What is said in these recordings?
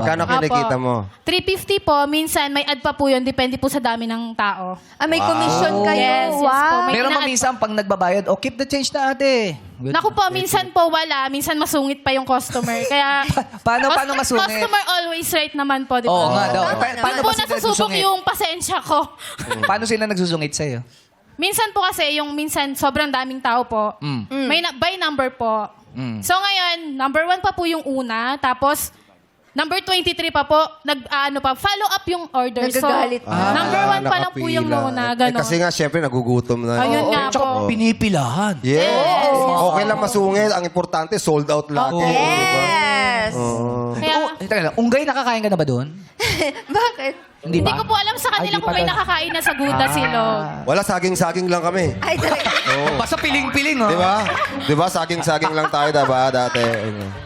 Kano kinikita mo? 350 po. Minsan, may add pa po yun. Depende po sa dami ng tao. Ah, may commission kayo. Yes, yes po. Wow. May Meron ina-add pa minsan pang nagbabayad, keep the change na ate. Good. Naku po, minsan po wala. Minsan masungit pa yung customer. Kaya... Paano masungit? Customer always right naman po, di ba? Oo nga daw. Tama naman. Paano Pag po ba sila nasusubok nagsusungit? yung pasensya ko. Paano sila nagsusungit sa'yo? Minsan po kasi, yung minsan sobrang daming tao po. May by number po. So ngayon, number 1 pa po yung una. Tapos, number 23 pa po, follow up yung order. Nagagalit So, na. number 1 pa lang po yung nauna. Ganon. Kasi nga, syempre, nagugutom na. Ayun nga Tsaka po. pinipilahan. Yes. Okay lang masungit. Ang importante, sold out lagi. Yes. Kaya, Teka lang, unggay nakakain ka na ba doon? Bakit? Hindi hindi pa? ko po alam sa kanila Ay, di kung pa may daw. nakakain na sa Guda Silo. Wala, saging-saging lang kami. Ay, talaga. Basta piling-piling, oh. Di ba? Di ba? Saging-saging lang tayo, diba? Dati.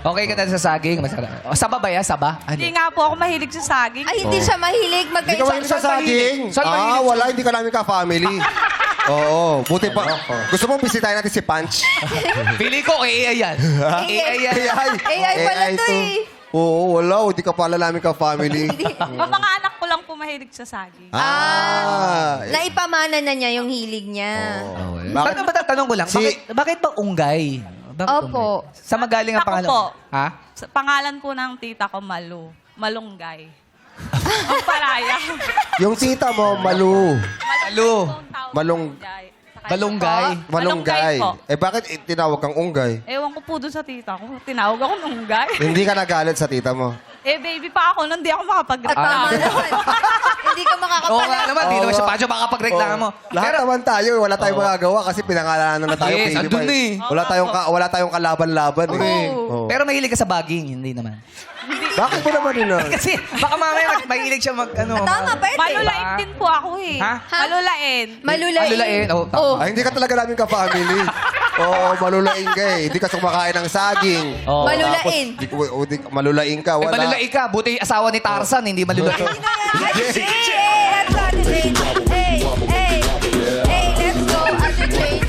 Okay ka na sa saging? Masarap. Saba ba yan? Saba? Hindi nga po ako mahilig sa saging. Ay, hindi siya mahilig. Hindi ka mahilig sa saging? Saan mahilig Wala. Hindi ka namin ka-family. Oo. Buti pa. Gusto mo bisitahin natin si Punch? Pili ko, AI yan. AI yan. AI pala to eh. Oo, wala. Hindi ka pala namin ka-family. Yung mga anak ko lang po mahilig sa saging. Naipamana na niya yung hilig niya. Bakit ba tatanong ko lang? Bakit ba unggay? Bakit Opo. unggay? Sa magaling ang Ako pangalan? po. Ha? Sa pangalan po ng tita ko, Malunggay. Ang palaya. Yung tita mo, Malu. Malu. Malung- Balunggay. Malunggay. po. Bakit tinawag kang unggay? Ewan ko po doon sa tita ko. Tinawag ako ng unggay. Hindi ka nagalit sa tita mo. Baby pa ako, nun di ako At tama makapag-reklamo. naman. Hindi ka Oo nga makakapala. naman, di naman siya Pacho makapagreklamo. Lahat naman tayo, wala tayong magagawa kasi pinangalanan na tayo. Yes, baby andun pa eh. Wala tayong kalaban-laban eh. Oo. Pero mahilig ka sa baging, hindi naman. Bakit mo naman yun? Kasi baka mamaya mahilig siya Tama, pwede. Malulain din po ako eh. Ha? Malulain. Malulain. Malulain. Oh, tama. Ay, hindi ka talaga namin ka-family. Oo, malulaing ka eh. Hindi ka kumakain ng saging. Oo. Malulain. Malulaing ka, Eh, wala. malulai ka. Buti asawa ni Tarzan, hindi malulai. Hey, let's go, Hey, hey, hey, let's go, other train.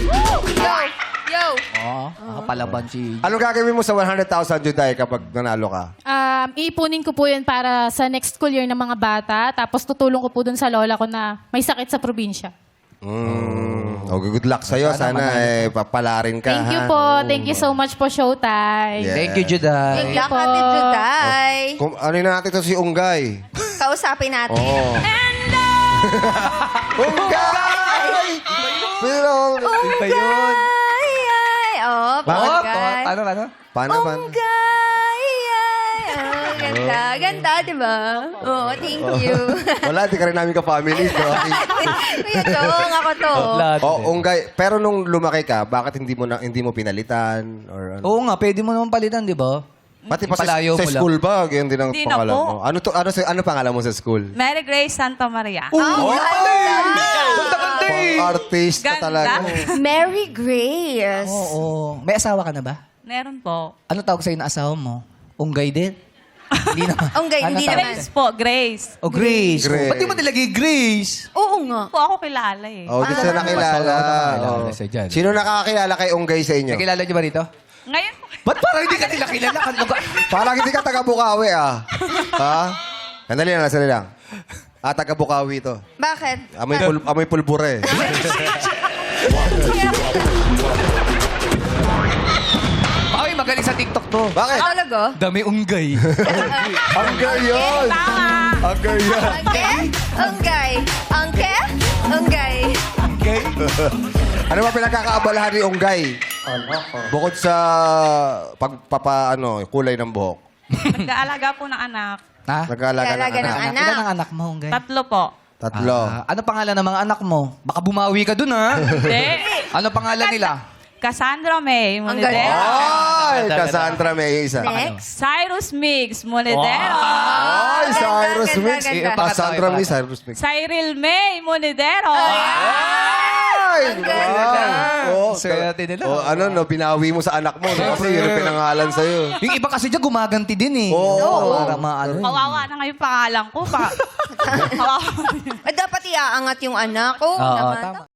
Yo. Oo, nakapalaban si... Anong gagawin mo sa 100,000 Juday kapag nanalo ka? Iipunin ko po yun para sa next school year ng mga bata. Tapos tutulong ko po dun sa lola ko na may sakit sa probinsya. Good luck sa'yo. Sana papalarin ka. Thank you ha? po. Thank you so much po, Showtime. Yeah. Thank you, Juday. Good luck, Ate Juday. Ano na natin ito si Unggay? Kausapin natin. Oo. Unggay! Pero, Iba yun. Ay, oh, Bakit? Pagay. Paano? paano? Unggay, ay. Oh, ganda. Ganda, di ba? Oo, thank you. Wala, di ka rin namin ka-family. So. Kuya Chong, ako to. Unggay. Pero nung lumaki ka, bakit hindi mo pinalitan? Or ano? Oo nga, pwede mo naman palitan, di ba? Pati pa sa Palayo mo lang. school ba? Ganyan din ang Hindi na pangalan po. mo. Ano pangalan mo sa school? Mary Grace Santa Maria. Artist ka Ganda. talaga. Mary Grace. Oo. May asawa ka na ba? Meron po. Ano tawag sa'yo na asawa mo? Unggay din? Hindi naman. Unggay, Ano hindi tawag? naman. Grace po, Grace. Oh, Grace. Grace. Ba't di mo nilagay Grace? Oo nga. Po ako kilala eh. Oh, di siya nakilala. nakakilala Oh. siya dyan. Sino nakakakilala kay Unggay sa inyo? Nakilala niyo ba rito? Ngayon po. Ba't parang hindi ka nila kilala? Parang hindi ka taga-Bukawi, ah. Ha? Sandali lang. Taga-Bukawi to. Bakit? Amoy pulbura eh. Ay, magaling sa TikTok to. Bakit? Talaga? Dami unggay. Unggay yun! Unggay yun! Angke? Unggay. Angke? Unggay. Ano ba pinagkakaabalahan ni Unggay? Bukod sa kulay ng buhok. Nag-aalaga po ng anak. Ha? Nag-aalaga ng Nag-aalaga ng anak. anak. Ilan ang anak mo, unggay? 3 po. Tatlo. Ano pangalan ng mga anak mo? Baka bumawi ka dun, ha? Hindi. Ano pangalan nila? Cassandra May Ang Monedero. Ay! Cassandra may isa. Next. Cyrus Mix Monedero. Ay! Cyrus Ganda, Mix. ganda. Cassandra may Cyrus Mix. Cyril May Monedero. Ay! Oh, Swerte nila. binawi mo sa anak mo. No? Kasi yun ang pinangalan sa'yo. Yung iba kasi dyan gumaganti din, eh. Oo. Para maano. Kawawa na nga yung pangalan ko. Kawawa. Dapat iaangat yung anak ko. Oo, naman. tama.